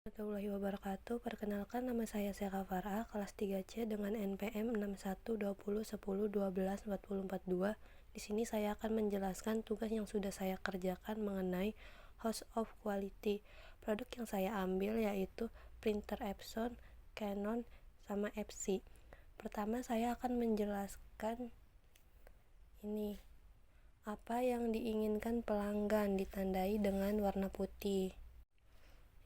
Warahmatullahi wabarakatuh. Perkenalkan, nama saya Seka Farah, kelas 3C dengan NPM 612010124042. Di sini saya akan menjelaskan tugas yang sudah saya kerjakan mengenai host of quality. Produk yang saya ambil yaitu printer Epson, Canon, sama FC. Pertama saya akan menjelaskan ini. Apa yang diinginkan pelanggan ditandai dengan warna putih.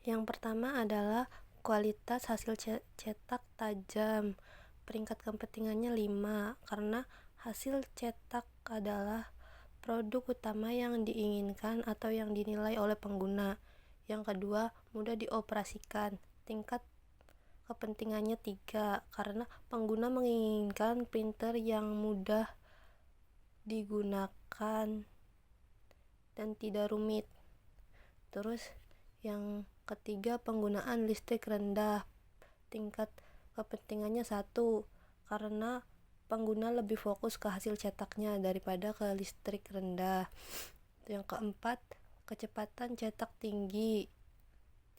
Yang pertama adalah kualitas hasil cetak tajam. Peringkat kepentingannya 5 karena hasil cetak adalah produk utama yang diinginkan atau yang dinilai oleh pengguna. Yang kedua, mudah dioperasikan. Tingkat kepentingannya 3 karena pengguna menginginkan printer yang mudah digunakan dan tidak rumit. Terus yang ketiga, penggunaan listrik rendah. Tingkat kepentingannya 1 karena pengguna lebih fokus ke hasil cetaknya daripada ke listrik rendah. Yang keempat, kecepatan cetak tinggi.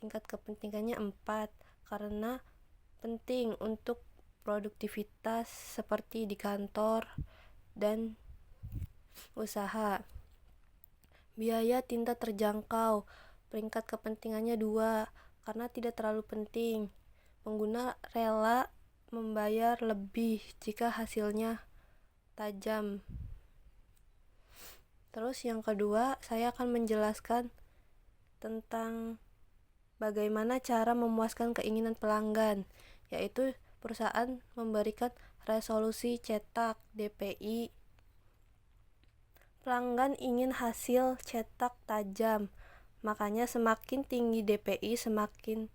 Tingkat kepentingannya 4 karena penting untuk produktivitas seperti di kantor dan usaha. Biaya tinta terjangkau. Peringkat kepentingannya 2 karena tidak terlalu penting. Pengguna rela membayar lebih jika hasilnya tajam. Terus yang kedua, saya akan menjelaskan tentang bagaimana cara memuaskan keinginan pelanggan, yaitu perusahaan memberikan resolusi cetak DPI. Pelanggan ingin hasil cetak tajam, makanya semakin tinggi DPI semakin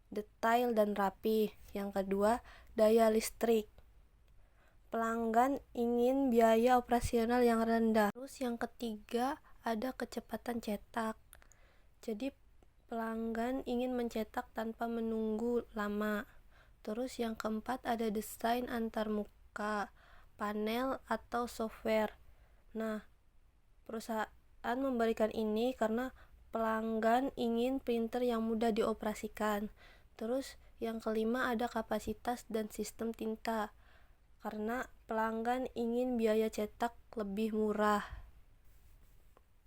detail dan rapi. Yang kedua, daya listrik. Pelanggan ingin biaya operasional yang rendah. Terus yang ketiga, ada kecepatan cetak. Jadi pelanggan ingin mencetak tanpa menunggu lama. Terus yang keempat, ada desain antarmuka, panel atau software. Nah, perusahaan memberikan ini karena pelanggan ingin printer yang mudah dioperasikan. Terus yang kelima, ada kapasitas dan sistem tinta karena pelanggan ingin biaya cetak lebih murah.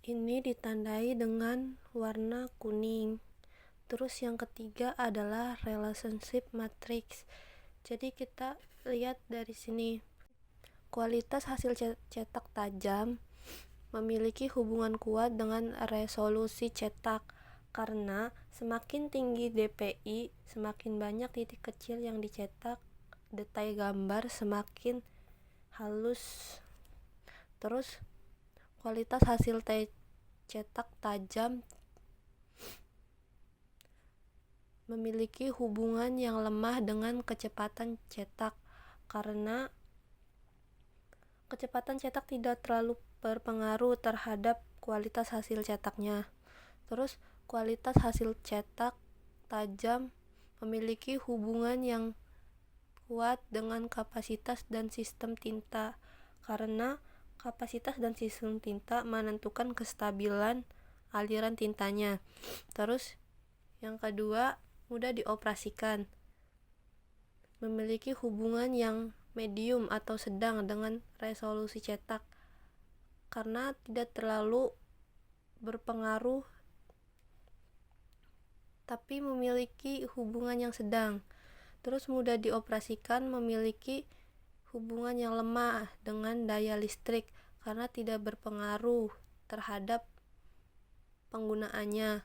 Ini ditandai dengan warna kuning. Terus yang ketiga adalah relationship matrix. Jadi kita lihat dari sini. Kualitas hasil cetak tajam memiliki hubungan kuat dengan resolusi cetak karena semakin tinggi DPI, semakin banyak titik kecil yang dicetak, detail gambar semakin halus. Terus kualitas hasil cetak tajam memiliki hubungan yang lemah dengan kecepatan cetak karena kecepatan cetak tidak terlalu berpengaruh terhadap kualitas hasil cetaknya. Terus kualitas hasil cetak tajam memiliki hubungan yang kuat dengan kapasitas dan sistem tinta karena kapasitas dan sistem tinta menentukan kestabilan aliran tintanya. Terus yang kedua, mudah dioperasikan. Memiliki hubungan yang medium atau sedang dengan resolusi cetak karena tidak terlalu berpengaruh tapi memiliki hubungan yang sedang. Terus mudah dioperasikan, memiliki hubungan yang lemah dengan daya listrik karena tidak berpengaruh terhadap penggunaannya.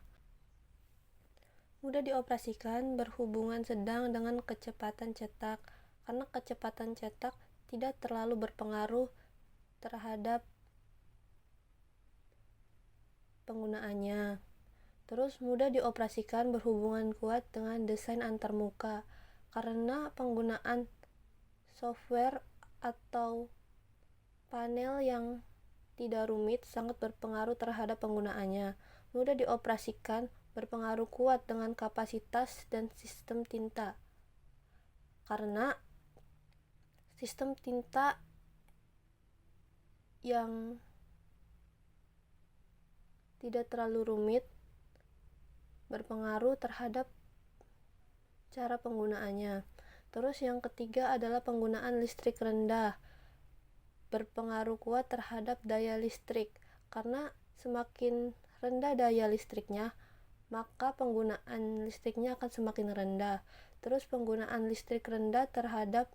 Mudah dioperasikan, berhubungan sedang dengan kecepatan cetak karena kecepatan cetak tidak terlalu berpengaruh terhadap penggunaannya. Terus mudah dioperasikan, berhubungan kuat dengan desain antarmuka karena penggunaan software atau panel yang tidak rumit sangat berpengaruh terhadap penggunaannya. Mudah dioperasikan, berpengaruh kuat dengan kapasitas dan sistem tinta karena sistem tinta yang tidak terlalu rumit berpengaruh terhadap cara penggunaannya. Terus yang ketiga adalah penggunaan listrik rendah, berpengaruh kuat terhadap daya listrik, karena semakin rendah daya listriknya, maka penggunaan listriknya akan semakin rendah. Terus penggunaan listrik rendah terhadap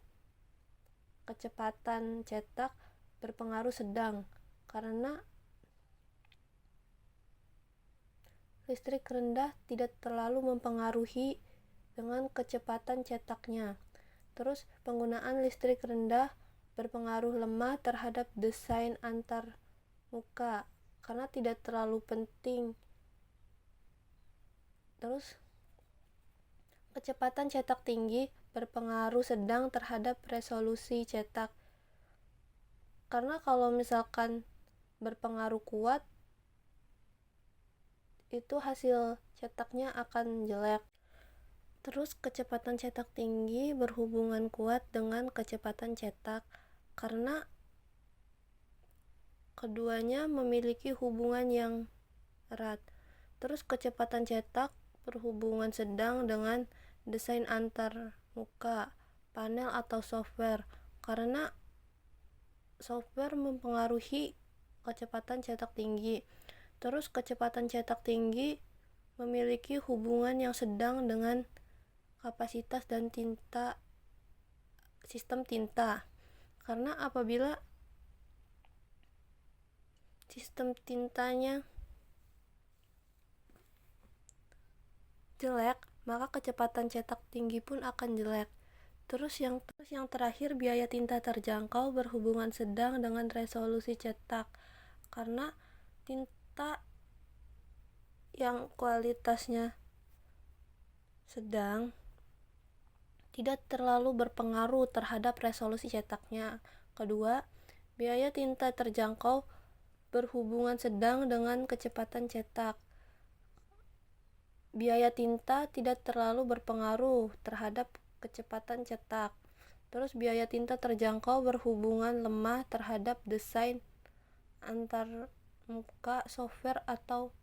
kecepatan cetak berpengaruh sedang, karena listrik rendah tidak terlalu mempengaruhi dengan kecepatan cetaknya. Terus penggunaan listrik rendah berpengaruh lemah terhadap desain antar muka, karena tidak terlalu penting. Terus kecepatan cetak tinggi berpengaruh sedang terhadap resolusi cetak, karena kalau misalkan berpengaruh kuat, itu hasil cetaknya akan jelek. Terus kecepatan cetak tinggi berhubungan kuat dengan kecepatan cetak, karena keduanya memiliki hubungan yang erat. Terus kecepatan cetak berhubungan sedang dengan desain antar muka, panel atau software, karena software mempengaruhi kecepatan cetak tinggi. Terus kecepatan cetak tinggi memiliki hubungan yang sedang dengan kapasitas dan sistem tinta, karena apabila sistem tintanya jelek, maka kecepatan cetak tinggi pun akan jelek. Terus yang terakhir, biaya tinta terjangkau berhubungan sedang dengan resolusi cetak, karena tinta yang kualitasnya sedang tidak terlalu berpengaruh terhadap resolusi cetaknya. Kedua, biaya tinta terjangkau berhubungan sedang dengan kecepatan cetak. Biaya tinta tidak terlalu berpengaruh terhadap kecepatan cetak. Terus biaya tinta terjangkau berhubungan lemah terhadap desain antar muka, software atau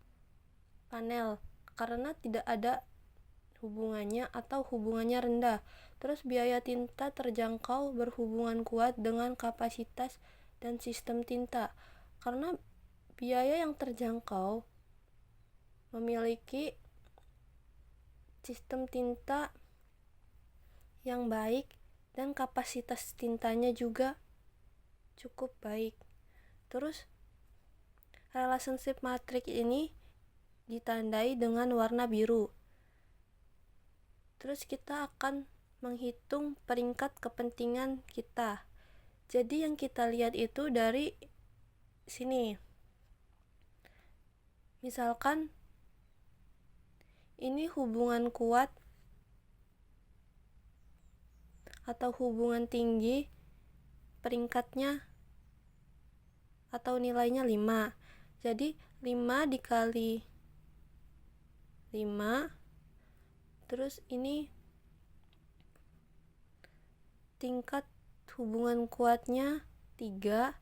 panel, karena tidak ada hubungannya atau hubungannya rendah. Terus biaya tinta terjangkau berhubungan kuat dengan kapasitas dan sistem tinta, karena biaya yang terjangkau memiliki sistem tinta yang baik dan kapasitas tintanya juga cukup baik. Terus relationship matrix ini ditandai dengan warna biru. Terus kita akan menghitung peringkat kepentingan kita. Jadi yang kita lihat itu dari sini. Misalkan ini hubungan kuat atau hubungan tinggi, peringkatnya atau nilainya 5. Jadi 5 dikali 5, terus ini tingkat hubungan kuatnya 3,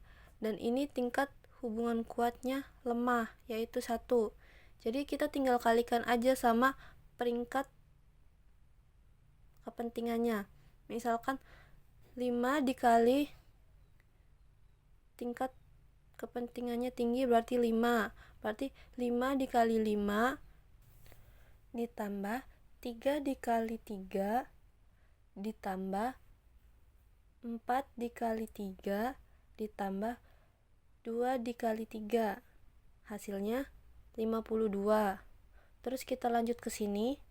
dan ini tingkat hubungan kuatnya lemah, yaitu 1. Jadi kita tinggal kalikan aja sama peringkat kepentingannya. Misalkan 5 dikali tingkat kepentingannya tinggi berarti 5. Berarti 5 dikali 5 ditambah 3 dikali 3 ditambah 4 dikali 3 ditambah 2 dikali 3. Hasilnya 52. Terus kita lanjut ke sini.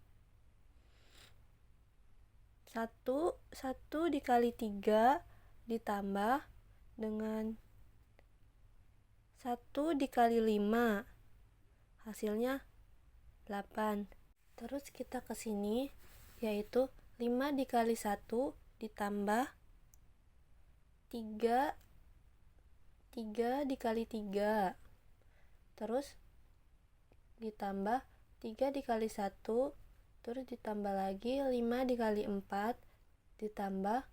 1 dikali 3 ditambah dengan 1 dikali 5. Hasilnya 8. Terus kita ke sini, yaitu 5 dikali 1 ditambah 3 dikali 3. Terus ditambah 3 dikali 1, terus ditambah lagi 5 dikali 4 ditambah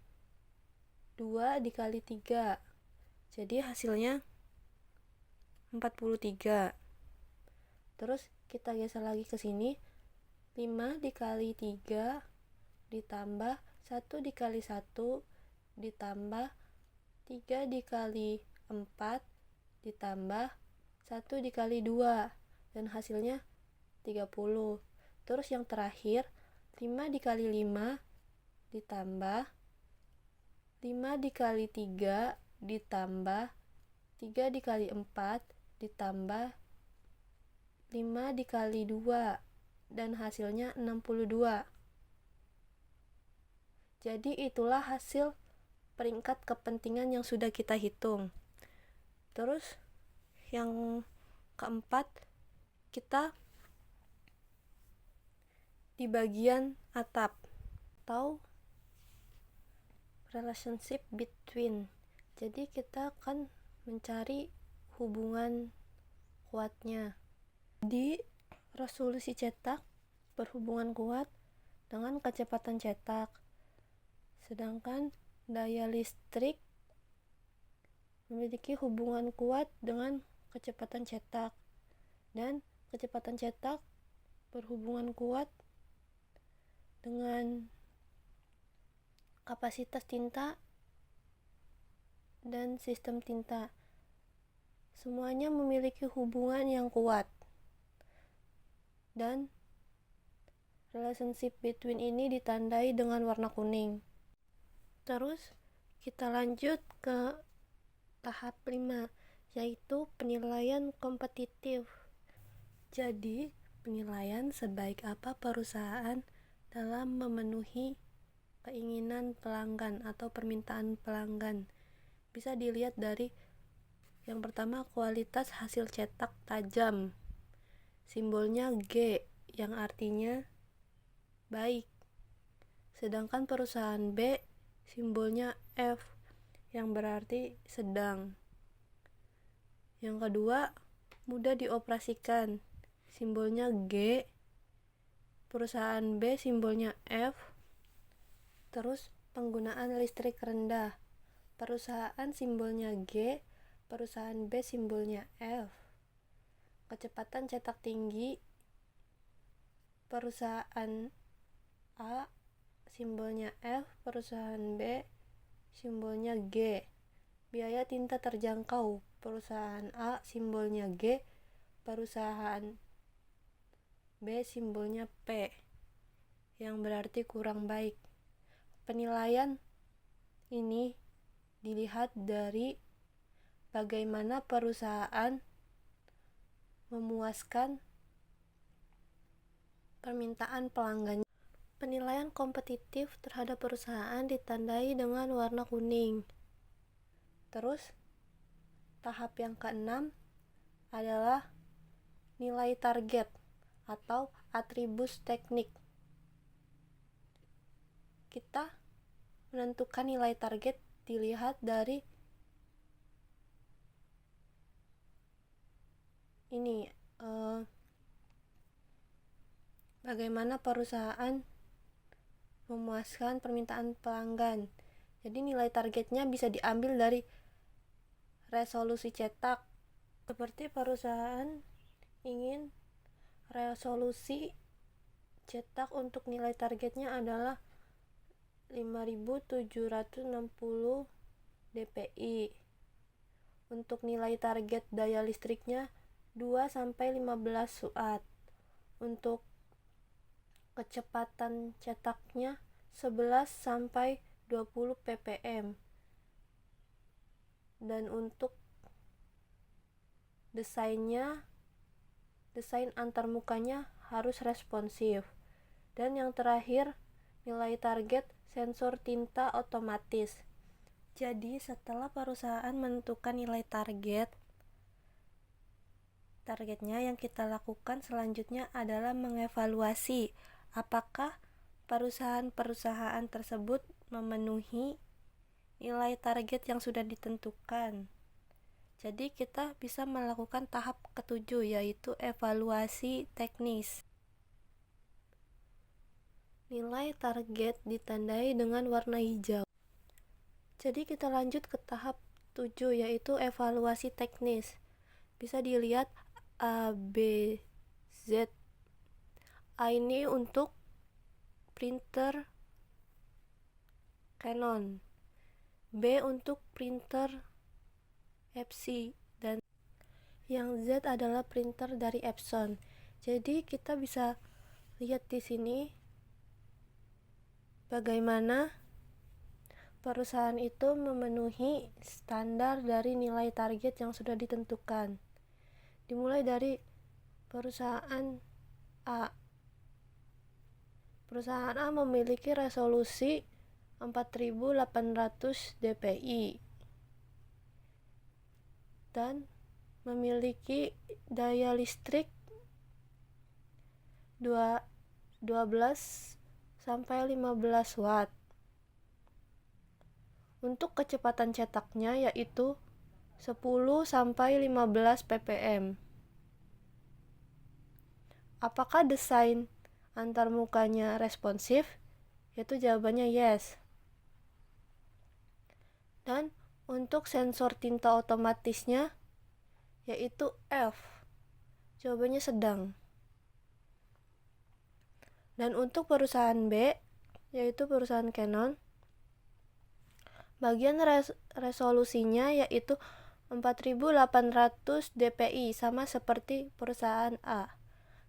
2 dikali 3. Jadi hasilnya 43. Terus kita geser lagi ke sini. 5 dikali 3 ditambah 1 dikali 1 ditambah 3 dikali 4 ditambah 1 dikali 2, dan hasilnya 30. Terus yang terakhir 5 dikali 5 ditambah 5 dikali 3 ditambah 3 dikali 4 ditambah 5 dikali 2, dan hasilnya 62. Jadi itulah hasil peringkat kepentingan yang sudah kita hitung. Terus yang keempat, kita di bagian atap atau relationship between. Jadi kita akan mencari hubungan kuatnya. Di resolusi cetak berhubungan kuat dengan kecepatan cetak, sedangkan daya listrik memiliki hubungan kuat dengan kecepatan cetak, dan kecepatan cetak berhubungan kuat dengan kapasitas tinta dan sistem tinta. Semuanya memiliki hubungan yang kuat, dan relationship between ini ditandai dengan warna kuning. Terus kita lanjut ke tahap 5, yaitu penilaian kompetitif. Jadi penilaian sebaik apa perusahaan dalam memenuhi keinginan pelanggan atau permintaan pelanggan. Bisa dilihat dari yang pertama, kualitas hasil cetak tajam. Simbolnya G yang artinya baik. Sedangkan perusahaan B simbolnya F yang berarti sedang. Yang kedua, mudah dioperasikan. Simbolnya G. Perusahaan B simbolnya F. Terus penggunaan listrik rendah. Perusahaan simbolnya G, perusahaan B simbolnya F. Kecepatan cetak tinggi. Perusahaan A simbolnya F, perusahaan B simbolnya G. Biaya tinta terjangkau. Perusahaan A simbolnya G, perusahaan B simbolnya P, yang berarti kurang baik. Penilaian ini dilihat dari bagaimana perusahaan memuaskan permintaan pelanggan. Penilaian kompetitif terhadap perusahaan ditandai dengan warna kuning. Terus tahap yang keenam adalah nilai target atau atribut teknik. Kita menentukan nilai target dilihat dari ini, bagaimana perusahaan memuaskan permintaan pelanggan. Jadi nilai targetnya bisa diambil dari resolusi cetak. Seperti perusahaan ingin resolusi cetak untuk nilai targetnya adalah 5.760 dpi. Untuk nilai target daya listriknya 2-15 watt. Untuk kecepatan cetaknya 11-20 ppm. Dan untuk desain antarmukanya harus responsif. Dan yang terakhir, nilai target sensor tinta otomatis. Jadi setelah perusahaan menentukan nilai targetnya, yang kita lakukan selanjutnya adalah mengevaluasi apakah perusahaan-perusahaan tersebut memenuhi nilai target yang sudah ditentukan. Jadi kita bisa melakukan tahap ketujuh, yaitu evaluasi teknis. Nilai target ditandai dengan warna hijau. Jadi kita lanjut ke tahap 7, yaitu evaluasi teknis. Bisa dilihat A, B, Z. A ini untuk printer Canon, B untuk printer Epson, dan yang Z adalah printer dari Epson. Jadi kita bisa lihat di sini bagaimana perusahaan itu memenuhi standar dari nilai target yang sudah ditentukan. Dimulai dari perusahaan A. Perusahaan A memiliki resolusi 4800 dpi dan memiliki daya listrik 12 sampai 15 watt. Untuk kecepatan cetaknya yaitu 10 sampai 15 ppm. Apakah desain antarmukanya responsif? Yaitu jawabannya yes. Dan untuk sensor tinta otomatisnya yaitu F. Jawabannya sedang. Dan untuk perusahaan B yaitu perusahaan Canon, bagian resolusinya yaitu 4800 dpi sama seperti perusahaan A.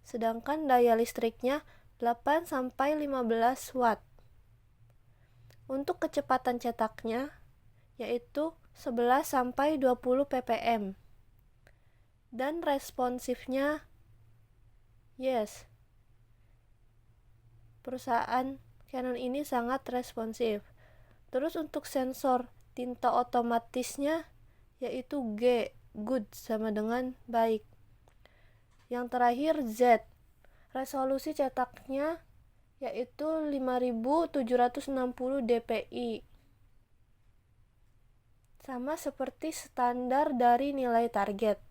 Sedangkan daya listriknya 8 sampai 15 watt. Untuk kecepatan cetaknya yaitu 11 sampai 20 ppm. Dan responsifnya yes. Perusahaan Canon ini sangat responsif. Terus untuk sensor tinta otomatisnya yaitu G, good, sama dengan baik. Yang terakhir Z, resolusi cetaknya yaitu 5760 dpi. Sama seperti standar dari nilai target.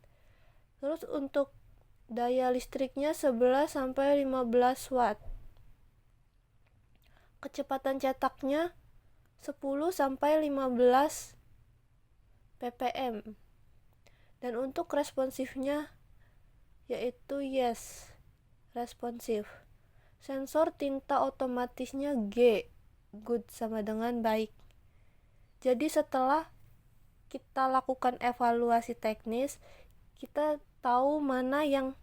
Terus untuk daya listriknya 11 sampai 15 watt. Kecepatan cetaknya 10 sampai 15 ppm. Dan untuk responsifnya yaitu yes, responsif. Sensor tinta otomatisnya G, good, sama dengan baik. Jadi setelah kita lakukan evaluasi teknis, kita tahu mana yang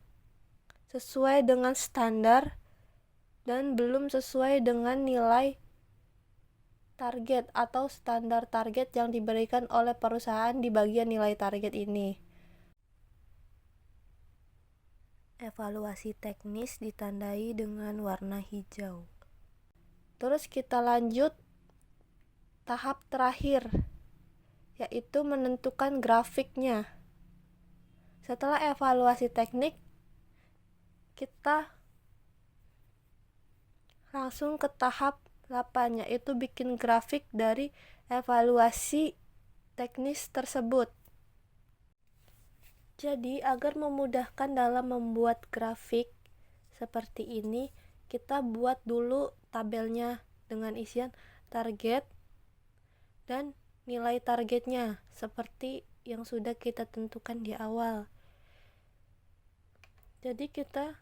sesuai dengan standar dan belum sesuai dengan nilai target atau standar target yang diberikan oleh perusahaan di bagian nilai target ini. Evaluasi teknis ditandai dengan warna hijau. Terus kita lanjut tahap terakhir, yaitu menentukan grafiknya. Setelah evaluasi teknik, kita langsung ke tahap 8, yaitu bikin grafik dari evaluasi teknis tersebut. Jadi, agar memudahkan dalam membuat grafik seperti ini, kita buat dulu tabelnya dengan isian target dan nilai targetnya seperti yang sudah kita tentukan di awal. Jadi kita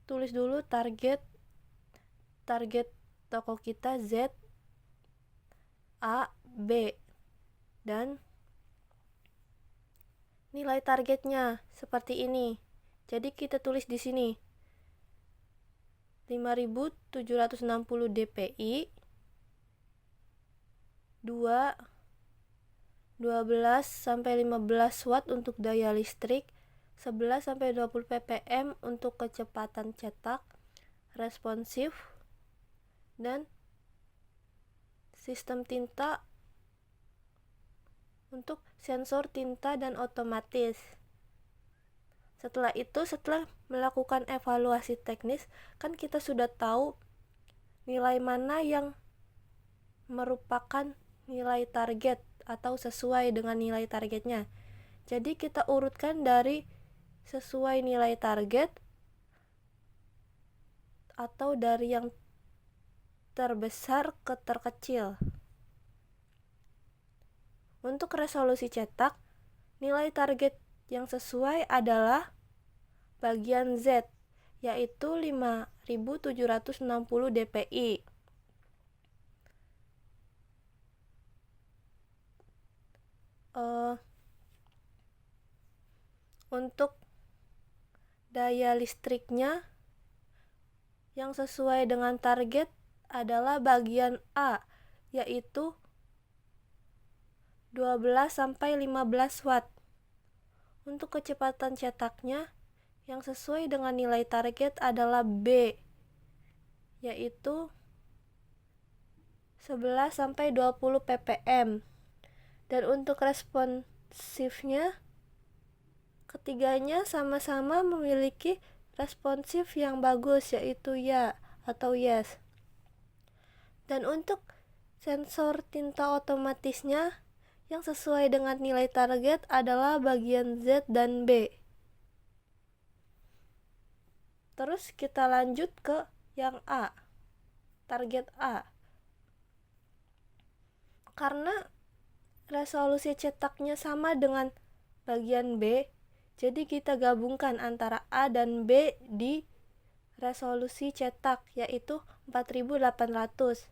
tulis dulu target toko kita Z, A, B, dan nilai targetnya seperti ini. Jadi kita tulis di sini 5760 dpi, 12 sampai 15 watt untuk daya listrik, 11 sampai 20 ppm untuk kecepatan cetak, responsif, dan sistem tinta untuk sensor tinta dan otomatis. Setelah itu, setelah melakukan evaluasi teknis, kan kita sudah tahu nilai mana yang merupakan nilai target atau sesuai dengan nilai targetnya. Jadi kita urutkan dari sesuai nilai target atau dari yang terbesar ke terkecil. Untuk resolusi cetak, nilai target yang sesuai adalah bagian Z, yaitu 1760 dpi. Untuk daya listriknya yang sesuai dengan target adalah bagian A, yaitu 12-15 watt. Untuk kecepatan cetaknya yang sesuai dengan nilai target adalah B, yaitu 11-20 ppm. Dan untuk responsifnya, ketiganya sama-sama memiliki responsif yang bagus, yaitu ya atau yes. Dan untuk sensor tinta otomatisnya yang sesuai dengan nilai target adalah bagian Z dan B. Terus kita lanjut ke yang A, target A. Karena resolusi cetaknya sama dengan bagian B, jadi kita gabungkan antara A dan B di resolusi cetak, yaitu 4800.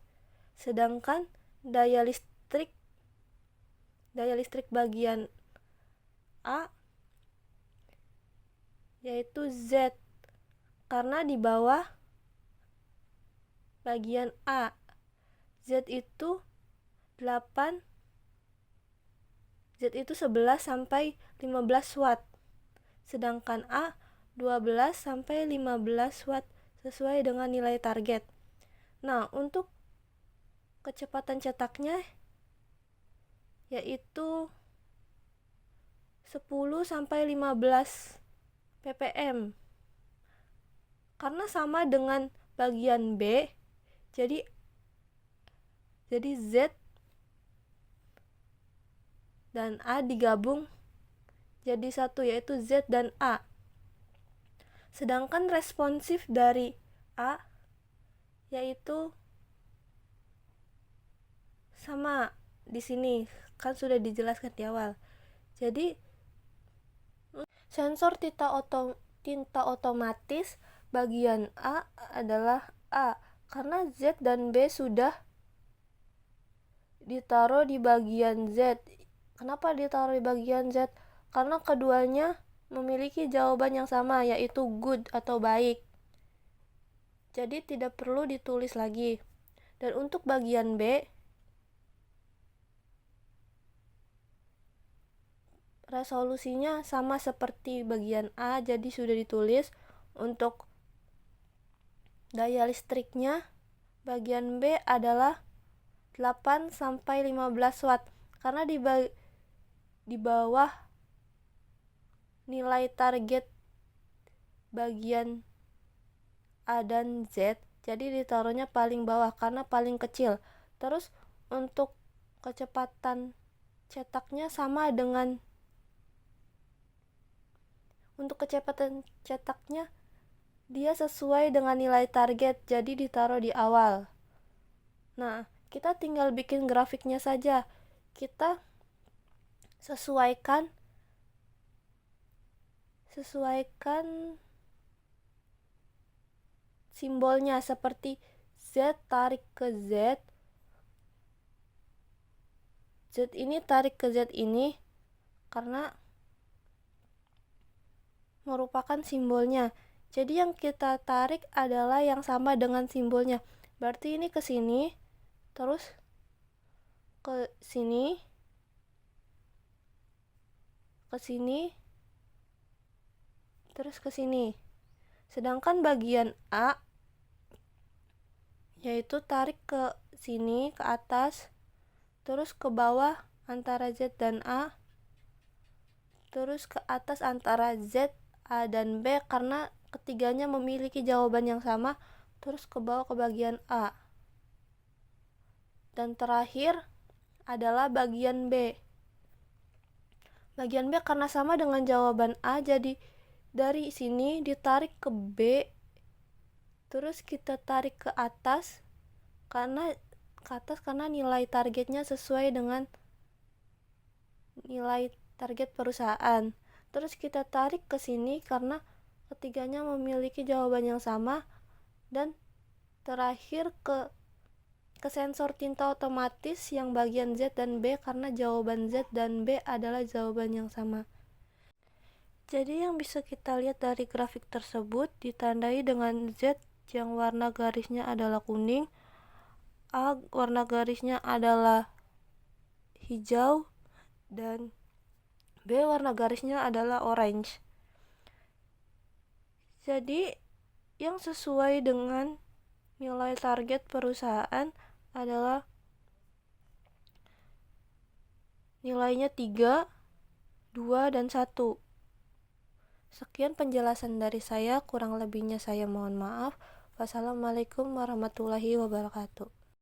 Sedangkan daya listrik bagian A yaitu Z, karena di bawah bagian A. Z itu 11-15 watt, sedangkan A 12-15 watt sesuai dengan nilai target. Nah, untuk kecepatan cetaknya yaitu 10-15 ppm. Karena sama dengan bagian B, jadi Z dan A digabung jadi satu, yaitu Z dan A. Sedangkan responsif dari A yaitu sama di sini, kan sudah dijelaskan di awal. Jadi sensor tinta otomatis bagian A adalah A, karena Z dan B sudah ditaruh di bagian Z. Kenapa ditaruh di bagian Z? Karena keduanya memiliki jawaban yang sama, yaitu good atau baik. Jadi tidak perlu ditulis lagi. Dan untuk bagian B, resolusinya sama seperti bagian A, jadi sudah ditulis. Untuk daya listriknya bagian B adalah 8-15 watt, karena di bawah nilai target bagian A dan Z, jadi ditaruhnya paling bawah karena paling kecil. Terus untuk kecepatan cetaknya sama dengan dia sesuai dengan nilai target, jadi ditaruh di awal. Nah, kita tinggal bikin grafiknya saja. Kita sesuaikan simbolnya, seperti Z tarik ke Z. Z ini tarik ke Z ini karena merupakan simbolnya. Jadi yang kita tarik adalah yang sama dengan simbolnya. Berarti ini ke sini, terus ke sini, ke sini, terus ke sini. Sedangkan bagian A yaitu tarik ke sini, ke atas, terus ke bawah antara Z dan A, terus ke atas antara Z, A, dan B, karena ketiganya memiliki jawaban yang sama, terus ke bawah ke bagian A. Dan terakhir adalah bagian B. Bagian B karena sama dengan jawaban A, jadi dari sini ditarik ke B, terus kita tarik ke atas karena nilai targetnya sesuai dengan nilai target perusahaan. Terus kita tarik ke sini karena ketiganya memiliki jawaban yang sama, Dan terakhir ke sensor tinta otomatis yang bagian Z dan B, karena jawaban Z dan B adalah jawaban yang sama. Jadi yang bisa kita lihat dari grafik tersebut ditandai dengan Z yang warna garisnya adalah kuning, A warna garisnya adalah hijau, dan B warna garisnya adalah orange. Jadi yang sesuai dengan nilai target perusahaan adalah nilainya 3, 2, dan 1. Sekian penjelasan dari saya, kurang lebihnya saya mohon maaf. Wassalamualaikum warahmatullahi wabarakatuh.